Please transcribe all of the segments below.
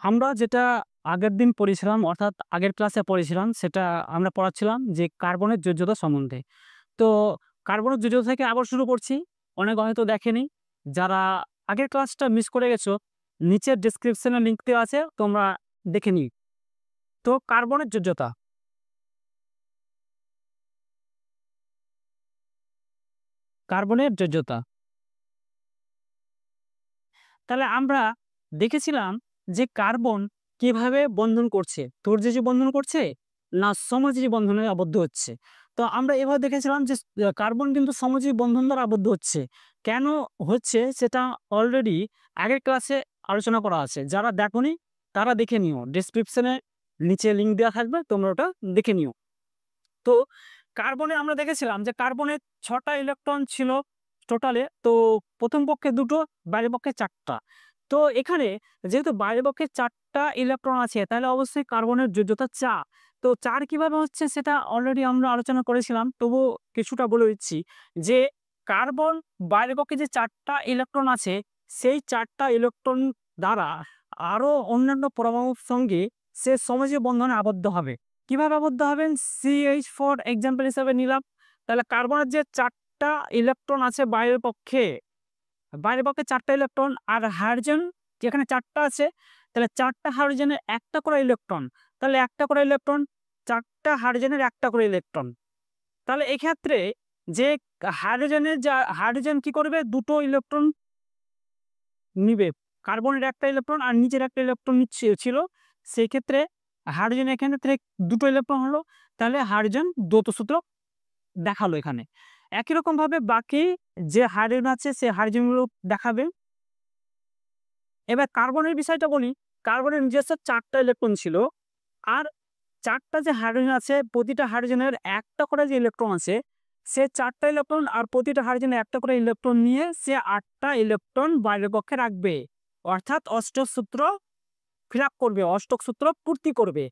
আমরা যেটা আগের দিন পড়েছিলাম অর্থাৎ আগের ক্লাসে পড়েছিলাম সেটা আমরা পড়াচ্ছিলাম যে কার্বনের যোজ্যতা সম্বন্ধে। তো কার্বনের যোজ্যতা থেকে আবার শুরু করছি। অনেকে হয়তো দেখেনি। যারা আগের ক্লাসটা মিস করে গেছো, নিচের ডেসক্রিপশনে লিংক দেওয়া আছে, তোমরা দেখে নিই। তো কার্বনের যোজ্যতা। কার্বনের যোজ্যতা। তাহলে আমরা দেখেছিলাম যে কার্বন কিভাবে বন্ধন করছে, তোরজেঁচি বন্ধন করছে না সমযোজী বন্ধনে আবদ্ধ হচ্ছে। তো আমরা এভাবে দেখেছিলাম যে কার্বন কিন্তু সমযোজী বন্ধন দ্বারা আবদ্ধ হচ্ছে। কেন হচ্ছে সেটা অলরেডি আগের ক্লাসে আলোচনা করা আছে। যারা দেখোনি তারা দেখে নিও, ডেসক্রিপশনে নিচে লিঙ্ক দেওয়া থাকবে, তোমরা ওটা দেখে নিও। তো কার্বনে আমরা দেখেছিলাম যে কার্বনের ৬টা ইলেকট্রন ছিল টোটালে। তো প্রথম পক্ষে ২টো, বাইরের পক্ষে ৪টা। তো এখানে যেহেতু বাইরের পক্ষে ৪টা ইলেকট্রন আছে, তাহলে অবশ্যই কার্বনের যোজ্যতা ৪। তো ৪ কিভাবে হচ্ছে সেটা অলরেডি আমরা আলোচনা করেছিলাম, তবুও কিছুটা বলে দিচ্ছি যে কার্বন বাইরের পক্ষে যে ৪টা ইলেকট্রন আছে, সেই ৪টা ইলেকট্রন দ্বারা আরো অন্যান্য পরমাণুর সঙ্গে সে সমযোজী বন্ধনে আবদ্ধ হবে। কিভাবে আবদ্ধ হবেন? CH4 এক্সাম্পল হিসেবে নিলাম। তাহলে কার্বনের যে ৪টা ইলেকট্রন আছে বাইরের পক্ষে ৪টা ইলেকট্রন, আর হাইড্রোজেন যেখানে ৪টা আছে, তাহলে ৪টা হাইড্রোজেনের একটা করে ইলেকট্রন। তাহলে একটা করে ইলেকট্রন, ৪টা হাইড্রোজেনের একটা করে ইলেকট্রন। তাহলে এক্ষেত্রে যে হাইড্রোজেন কি করবে? ২টো ইলেকট্রন নিবে। কার্বনের একটা ইলেকট্রন আর নিচের একটা ইলেকট্রন ছিল। সেই ক্ষেত্রে হাইড্রোজেন এখানে থেকে ২টো ইলেকট্রন হলো। তাহলে হাইড্রোজেন দ্বৈত সূত্র দেখালো এখানে। একই রকম ভাবে বাকি যে হাইড্রোজেন আছে সে হাইড্রোজেনগুলো দেখাবে। এবার কার্বনের বিষয়টা বলি। কার্বনের নিজস্ব ৪টা ইলেকট্রন ছিল, আর ৪টা যে হাইড্রোজেন আছে, প্রতিটা হাইড্রোজেনের একটা করে যে ইলেকট্রন আছে, সে ৪টা ইলেকট্রন আর প্রতিটা হাইড্রোজেনের একটা করে ইলেকট্রন নিয়ে সে ৮টা ইলেকট্রন বাইরের পক্ষে রাখবে। অর্থাৎ অষ্টক সূত্র ফিল আপ করবে, অষ্টক সূত্র পূর্তি করবে।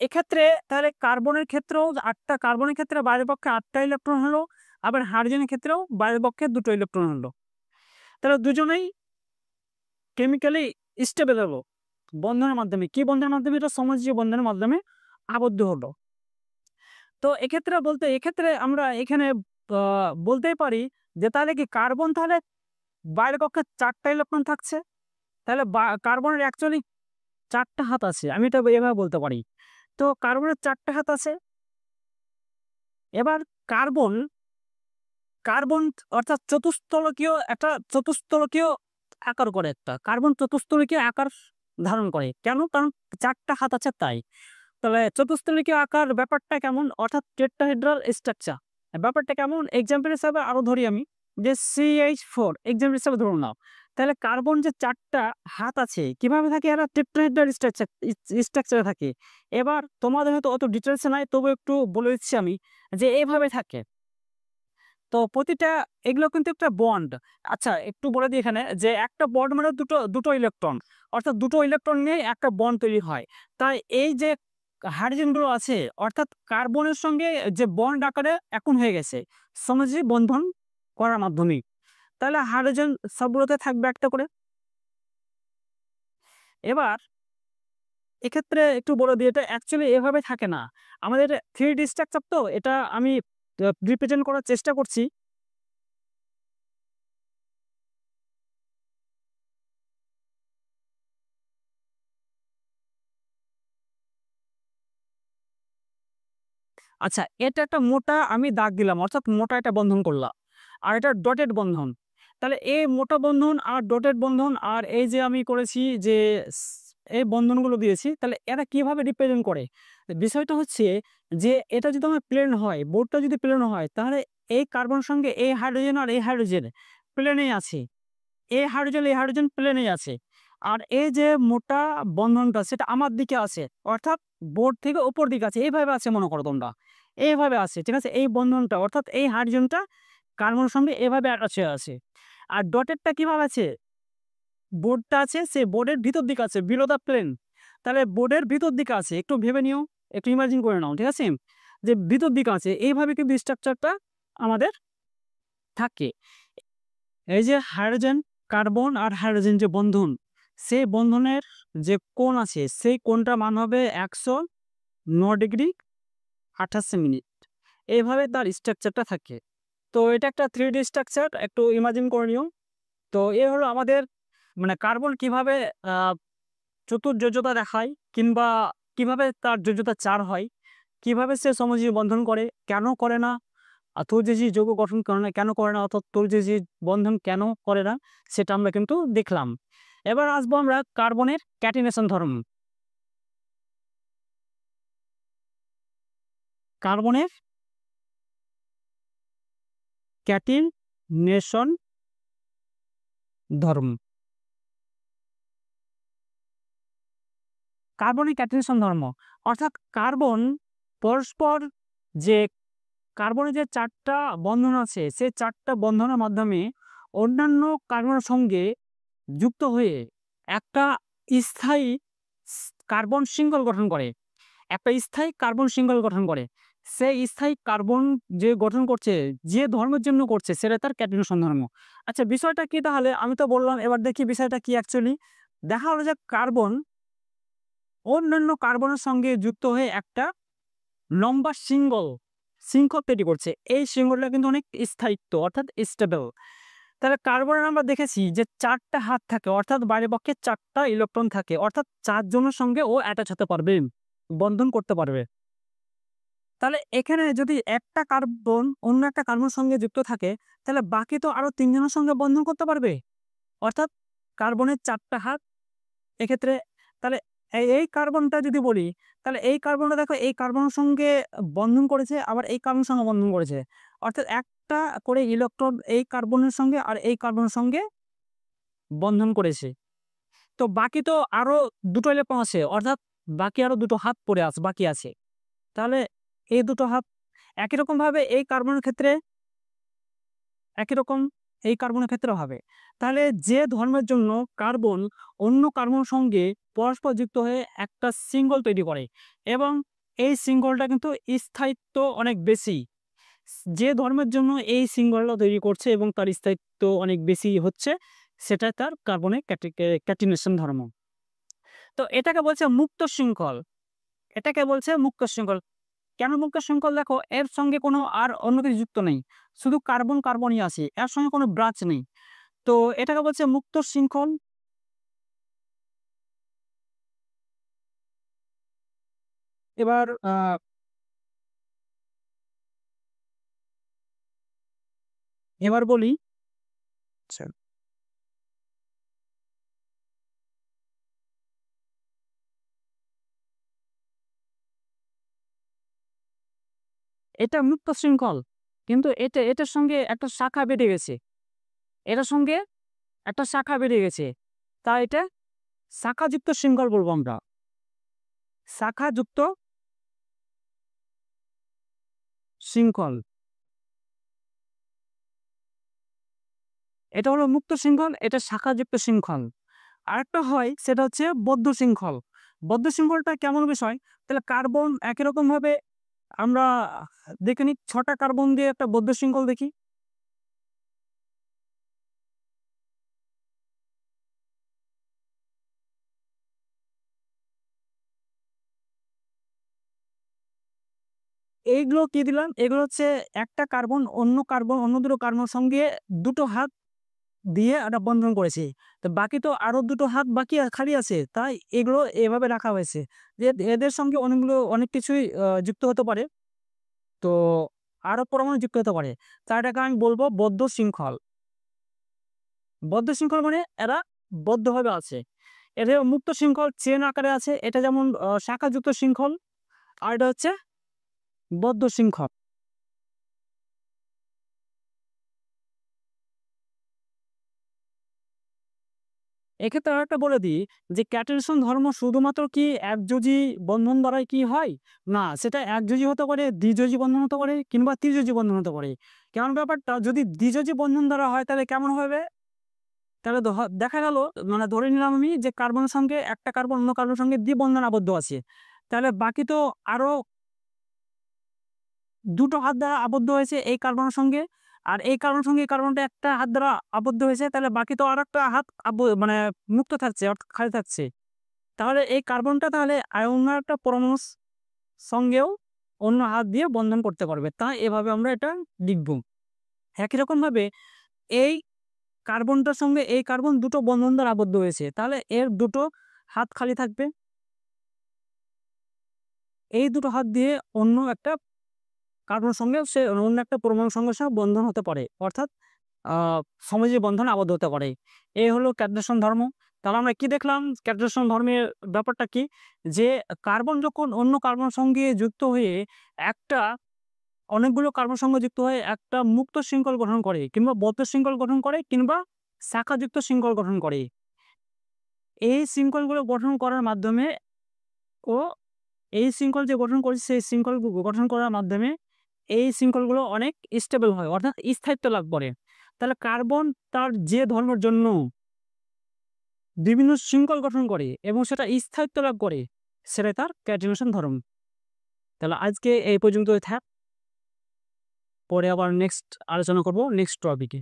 এক্ষেত্রে তাহলে কার্বনের ক্ষেত্রেও ৮টা, কার্বনের ক্ষেত্রে বাইরের পক্ষে ৮টা ইলেকট্রন হলো, আবার হাইড্রোজেনের ক্ষেত্রেও বাইরের পক্ষে ২টো ইলেকট্রন হলো। তাহলে দুজনেই কেমিক্যালি স্টেবল হলো বন্ধনের মাধ্যমে। কি বন্ধনের মাধ্যমে? এটা সমযোজী বন্ধনের মাধ্যমে আবদ্ধ হলো। তো এক্ষেত্রে আমরা এখানে বলতেই পারি যে তাহলে কি কার্বন তাহলে বাইরের পক্ষে ৪টা ইলেকট্রন থাকছে। তাহলে কার্বনের অ্যাকচুয়ালি ৪টা হাত আছে, আমি এটা এভাবে বলতে পারি। তো কার্বনের ৪টা হাত আছে। এবার কার্বন কার্বন অর্থাৎ চতুস্তলকীয় আকার করে একটা। কার্বন চতুস্তলকীয় আকার ধারণ করে। কেন? কারণ ৪টা হাত আছে তাই। তাহলে চতুস্তলকীয় আকার ব্যাপারটা কেমন? অর্থাৎ টেট্রাহেড্রাল স্ট্রাকচার ব্যাপারটা কেমন? এক্সাম্পল হিসাবে আরো ধরি আমি, যে CH4 এক্সাম্পল হিসাবে ধরুন নাও। তাহলে কার্বন যে ৪টা হাত আছে, কিভাবে থাকে? এরা টেট্রাহেড্রাল স্ট্রাকচারে থাকে। এবার তোমাদের হয়তো অত ডিটেলসে নাই, তবু একটু বলে দিচ্ছি আমি যে এইভাবে থাকে। তো প্রতিটা এগুলো কিন্তু একটা বন্ড। আচ্ছা, একটু বলে দিই এখানে যে একটা বন্ড মানে দুটো ইলেকট্রন, অর্থাৎ দুটো ইলেকট্রন নিয়ে একটা বন্ড তৈরি হয়। তাই এই যে হাইড্রোজেনগুলো আছে, অর্থাৎ কার্বনের সঙ্গে যে বন্ড আকারে এখন হয়ে গেছে সমযোজী বন্ধন করার মাধ্যমে। তাহলে হাইড্রোজেন সবগুলোতে থাকবে একটা করে। এবার এক্ষেত্রে একটু বলে দিই, এটা অ্যাকচুয়ালি এভাবে থাকে না। আমাদের 3D স্ট্রাকচার, তো এটা আমি রিপ্রেজেন্ট করার চেষ্টা করছি। আচ্ছা, এটা একটা মোটা আমি দাগ দিলাম, অর্থাৎ মোটা একটা বন্ধন করলাম। আর এটা ডটেড বন্ধন। তাহলে এই মোটা বন্ধন আর ডটেড বন্ধন, আর এই যে আমি করেছি যে এই বন্ধনগুলো দিয়েছি, তাহলে এরা কিভাবে রিপ্রেজেন্ট করে? বিষয়টা হচ্ছে যে এটা যদি আমার প্লেন হয়, বোর্ডটা যদি প্লেন হয়, তাহলে এই কার্বন সঙ্গে এই হাইড্রোজেন আর এই হাইড্রোজেন প্লেনেই আছে। এই হাইড্রোজেন প্লেনেই আছে। আর এই যে মোটা বন্ধনটা সেটা আমার দিকে আছে, অর্থাৎ বোর্ড থেকে উপর দিকে আছে। এইভাবে আছে মনে করো তোমরা, এইভাবে আছে, ঠিক আছে? এই বন্ধনটা অর্থাৎ এই হাইড্রোজেনটা কার্বনের সঙ্গে এভাবে অ্যাটাচ হয়ে আছে। আর ডটেডটা কিভাবে আছে? বোর্ডটা আছে, সে বোর্ডের ভিতর দিকে আছে, বিলো দ্য প্লেন। তাহলে বোর্ডের ভিতর দিকে আছে, একটু ভেবে নিও, একটু ইমাজিন করে নাও, ঠিক আছে? যে ভিতর দিকে আছে, এইভাবে কিন্তু স্ট্রাকচারটা আমাদের থাকে। এই যে হাইড্রোজেন, কার্বন আর হাইড্রোজেন যে বন্ধন, সেই বন্ধনের যে কোণ আছে সেই কোণটার মান হবে 109°28'। এইভাবে তার স্ট্রাকচারটা থাকে। তো এটা একটা 3D স্ট্রাকচার, একটু ইমাজিন করে নিও। তো এ হলো আমাদের মানে কার্বন কিভাবে আ চতুর্যোজ্যতা দেখায় কিংবা কিভাবে তার যোজ্যতা 4 হয়, কিভাবে সে সমযোজী বন্ধন করে, কেন করে না, তৌলযোজী যৌগ গঠন করে না, কেন করে না, অর্থাৎ তৌলযোজী বন্ধন কেন করে না, সেটা আমরা কিন্তু দেখলাম। এবার আসবো আমরা কার্বনের ক্যাটিনেশন ধর্ম। কার্বনের ক্যাটিনেশন ধর্ম। কার্বনের ক্যাটিনেশন ধর্ম অর্থাৎ কার্বন পরস্পর যে কার্বনের যে 4 টা বন্ধন আছে, সেই 4 টা বন্ধনের মাধ্যমে অন্যান্য কার্বনের সঙ্গে যুক্ত হয়ে একটা স্থায়ী কার্বন শৃঙ্খল গঠন করে। একটা স্থায়ী কার্বন শৃঙ্খল গঠন করে। সেই স্থায়ী কার্বন যে গঠন করছে, যে ধর্মের জন্য করছে সেটা তার ক্যাটিনেশন ধর্ম। আচ্ছা, বিষয়টা কি তাহলে? আমি তো বললাম, এবার দেখি বিষয়টা কি অ্যাকচুয়ালি। দেখা হলো যে কার্বন অন্যান্য কার্বনের সঙ্গে যুক্ত হয়ে একটা লম্বা শৃঙ্খল তৈরি করছে। এই শৃঙ্খলটা কিন্তু অনেক স্থায়িত্ব অর্থাৎ স্টেবল। তাহলে কার্বনের আমরা দেখেছি যে 4 টা হাত থাকে, অর্থাৎ বাইরের পক্ষে 4 টা ইলেকট্রন থাকে, অর্থাৎ 4 জনের সঙ্গে ও অ্যাটাচ হতে পারবে, বন্ধন করতে পারবে। তাহলে এখানে যদি একটা কার্বন অন্য একটা কার্বনের সঙ্গে যুক্ত থাকে, তাহলে বাকি তো আরো 3 জনের সঙ্গে বন্ধন করতে পারবে। অর্থাৎ কার্বনের 4 টা হাত। এক্ষেত্রে তাহলে এই কার্বনটা যদি বলি, তাহলে এই কার্বনটা দেখো এই কার্বনের সঙ্গে বন্ধন করেছে, আবার এই কার্বনের সঙ্গে বন্ধন করেছে। অর্থাৎ একটা করে ইলেকট্রন এই কার্বনের সঙ্গে আর এই কার্বনের সঙ্গে বন্ধন করেছে। তো বাকি তো আরো ২ টো ইলেকট্রন আছে, অর্থাৎ বাকি আরো ২ টো হাত পড়ে বাকি আছে। তাহলে এই ২ টো হাত একই রকমভাবে এই কার্বনের ক্ষেত্রে একই রকম এই কার্বনের ক্ষেত্রেও হবে। তাহলে যে ধর্মের জন্য কার্বন অন্য কার্বনের সঙ্গে পরস্পর যুক্ত হয়ে একটা শৃঙ্খল তৈরি করে এবং এই শৃঙ্খলটা কিন্তু স্থায়িত্ব অনেক বেশি। যে ধর্মের জন্য এই শৃঙ্খলটা তৈরি করছে এবং তার স্থায়িত্ব অনেক বেশি হচ্ছে, সেটা তার কার্বনের ক্যাটিনেশন ধর্ম। তো এটাকে বলছে মুক্ত শৃঙ্খল। এটাকে বলছে মুক্ত শৃঙ্খল। কেন মুক্ত শৃঙ্খল? দেখো, এর সঙ্গে কোনো আর অন্য কিছু যুক্ত নেই। শুধু কার্বনই আছে। এর সঙ্গে কোনো ব্রাঞ্চ নেই। তো এটাকে বলছে মুক্ত শৃঙ্খল। এবার এবার বলি, আচ্ছা, এটা মুক্ত শৃঙ্খল। কিন্তু এটার সঙ্গে একটা শাখা বেঁধে গেছে। এটার সঙ্গে একটা শাখা বেরিয়ে গেছে। তাই এটা শাখাযুক্ত শৃঙ্খল বলবো আমরা। শাখাযুক্ত শৃঙ্খল। এটা হলো মুক্ত শৃঙ্খল, এটা শাখাযুক্ত শৃঙ্খল। আরেকটা হয় সেটা হচ্ছে বদ্ধ শৃঙ্খল। বদ্ধ শৃঙ্খলটা কেমন বিষয়? তাহলে কার্বন একই রকমভাবে আমরা দেখে নিই, ৬ টা কার্বন দিয়ে একটা বদ্ধ শৃঙ্খল দেখি। এইগুলো কি দিলাম? এগুলো হচ্ছে একটা কার্বন অন্য দুটো কার্বনের সঙ্গে ২ টো হাত দিয়ে একটা বন্ধন করেছি। তো বাকি তো আরো ২ টো হাত বাকি খালি আছে। তাই এগুলো এভাবে রাখা হয়েছে। যে এদের সঙ্গে অনেক কিছুই যুক্ত হতে পারে। তো আরো পরমাণু যুক্ত হতে পারে। তাই এটাকে আমি বলব বদ্ধ শৃঙ্খল। বদ্ধ শৃঙ্খল মানে এরা বদ্ধভাবে আছে। এদের মুক্ত শৃঙ্খল চেন আকারে আছে। এটা যেমন শাখাযুক্ত শৃঙ্খল, আর এটা হচ্ছে বদ্ধ শৃঙ্খল। এক্ষেত্রে আরেকটা বলে দিই যে ক্যাটালিসন ধর্ম শুধুমাত্র কি একযোজী বন্ধন দ্বারাই কি হয়? না, সেটা একযোজী হতে পারে, দ্বিযোজী বন্ধন হতে পারে কিংবা ত্রিযোজী বন্ধন হতে পারে। কেমন ব্যাপারটা? যদি দ্বিযোজী বন্ধন দ্বারা হয় তাহলে কেমন হবে? তাহলে দেখা গেল, মানে ধরে নিলাম আমি যে কার্বনের সঙ্গে একটা কার্বন অন্য কার্বনের সঙ্গে দ্বিবন্ধনে আবদ্ধ আছে। তাহলে বাকি তো আরো ২ টো হাত দ্বারা আবদ্ধ হয়েছে এই কার্বনের সঙ্গে। আর এই কার্বন সঙ্গে এই কার্বনটা একটা হাত দ্বারা আবদ্ধ হয়েছে, তাহলে বাকি তো আর একটা হাত মানে মুক্ত থাকছে, অর্থাৎ খালি থাকছে। তাহলে এই কার্বনটা তাহলে অন্য একটা পরমাণুর সঙ্গেও অন্য হাত দিয়ে বন্ধন করতে পারবে, তাই এভাবে আমরা এটা লিখব। একই রকম ভাবে এই কার্বনটার সঙ্গে এই কার্বন দুটো বন্ধন দ্বারা আবদ্ধ হয়েছে, তাহলে এর দুটো হাত খালি থাকবে। এই দুটো হাত দিয়ে অন্য একটা কার্বনের সঙ্গে সে অন্য একটা পরমাণুর সঙ্গে সে বন্ধন হতে পারে, অর্থাৎ সমাজী বন্ধনে আবদ্ধ হতে পারে। এই হলো ক্যাড্রেশন ধর্ম। তাহলে আমরা কি দেখলাম ক্যাড্রেশন ধর্মের ব্যাপারটা কি, যে কার্বন যখন অন্য কার্বন সঙ্গে যুক্ত হয়ে একটা অনেকগুলো কার্বন সঙ্গে যুক্ত হয়ে একটা মুক্ত শৃঙ্খল গঠন করে, কিংবা বদ্ধ শৃঙ্খল গঠন করে, কিংবা শাখাযুক্ত শৃঙ্খল গঠন করে। এই শৃঙ্খলগুলো গঠন করার মাধ্যমে ও এই শৃঙ্খল যে গঠন করেছে সেই শৃঙ্খল গঠন করার মাধ্যমে এই শৃঙ্খলগুলো অনেক স্টেবল হয়, অর্থাৎ স্থায়িত্ব লাভ করে। তাহলে কার্বন তার যে ধর্মের জন্য বিভিন্ন শৃঙ্খল গঠন করে এবং সেটা স্থায়িত্ব লাভ করে, সেটাই তার ক্যাটিনেশন ধর্ম। তাহলে আজকে এই পর্যন্তই থাক, পরে আবার নেক্সট আলোচনা করব নেক্সট টপিকে।